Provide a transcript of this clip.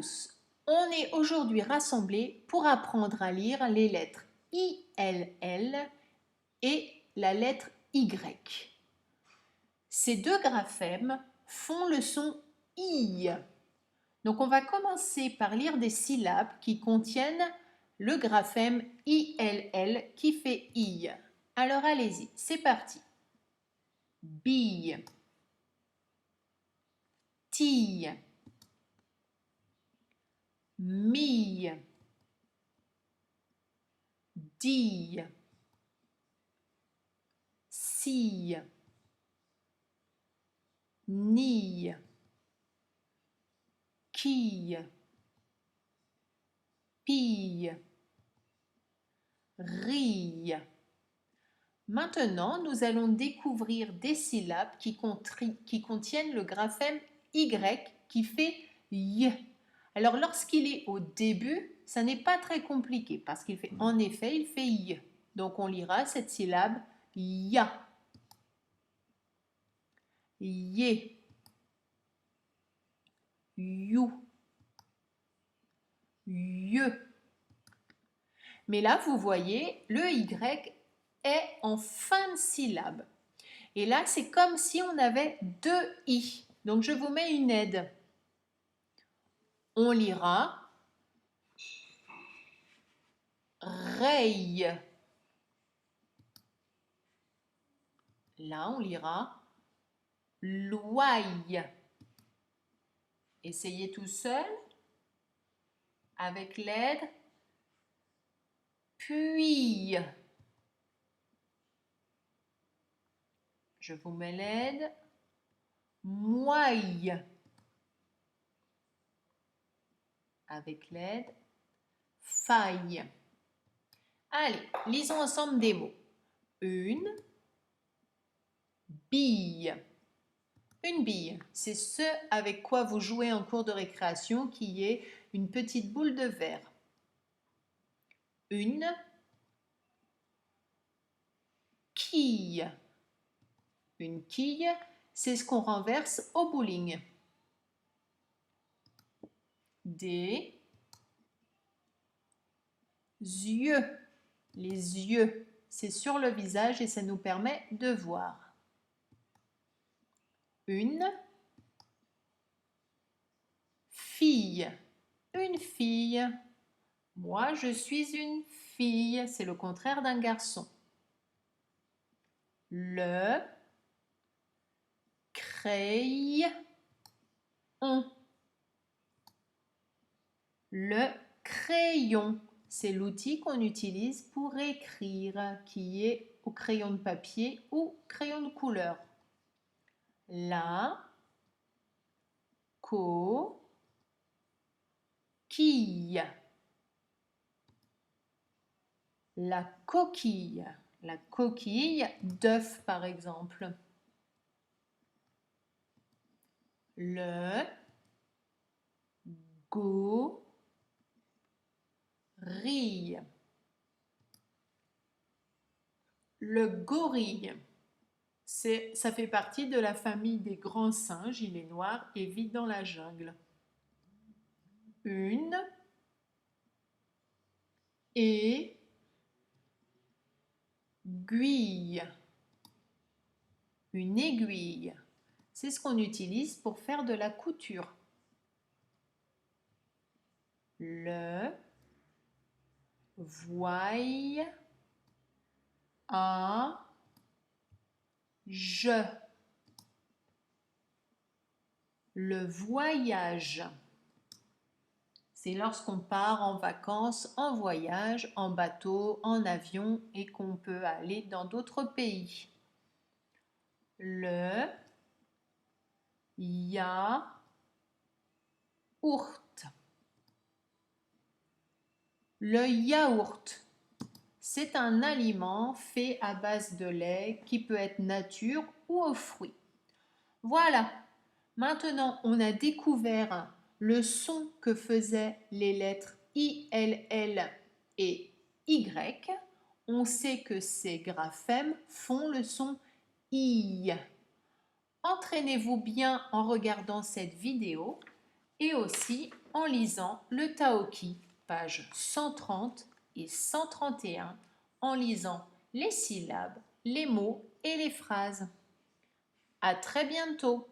tous, on est aujourd'hui rassemblés pour apprendre à lire les lettres ILL et la lettre Y. Ces deux graphèmes font le son I. Donc on va commencer par lire des syllabes qui contiennent le graphème ILL qui fait I. Alors allez-y, c'est parti. Bille, tille, mille, dille, sille, nille, quille, pille, rille. Maintenant, nous allons découvrir des syllabes qui contiennent le graphème Y qui fait Y. Alors, lorsqu'il est au début, ça n'est pas très compliqué parce qu'il fait, en effet, il fait Y. Donc, on lira cette syllabe Ya. Yé. You. Yeux. Mais là, vous voyez, le Y est en fin de syllabe. Et là, c'est comme si on avait deux I. Donc, je vous mets une aide. On lira reille. Là, on lira louaille. Essayez tout seul avec l'aide. Puis. Je vous mets l'aide. Moille. Avec l'aide. Faille. Allez, lisons ensemble des mots. Une bille. Une bille, c'est ce avec quoi vous jouez en cours de récréation qui est une petite boule de verre. Une quille. Une quille, c'est ce qu'on renverse au bowling. Des yeux. Les yeux, c'est sur le visage et ça nous permet de voir. Une fille. Une fille. Moi, je suis une fille. C'est le contraire d'un garçon. Le crayon. Le crayon, c'est l'outil qu'on utilise pour écrire, qui est au crayon de papier ou crayon de couleur. La coquille. La coquille. La coquille d'œuf, par exemple. Le gorille. Le gorille, ça fait partie de la famille des grands singes. Il est noir et vit dans la jungle. Une aiguille. Une aiguille, c'est ce qu'on utilise pour faire de la couture. Le voyage. Le voyage, c'est lorsqu'on part en vacances, en voyage, en bateau, en avion et qu'on peut aller dans d'autres pays. Le yaourt. Le yaourt, c'est un aliment fait à base de lait qui peut être nature ou aux fruits. Voilà, maintenant on a découvert le son que faisaient les lettres ILL et Y. On sait que ces graphèmes font le son I. Entraînez-vous bien en regardant cette vidéo et aussi en lisant le Taoki, pages 130 et 131, en lisant les syllabes, les mots et les phrases. À très bientôt!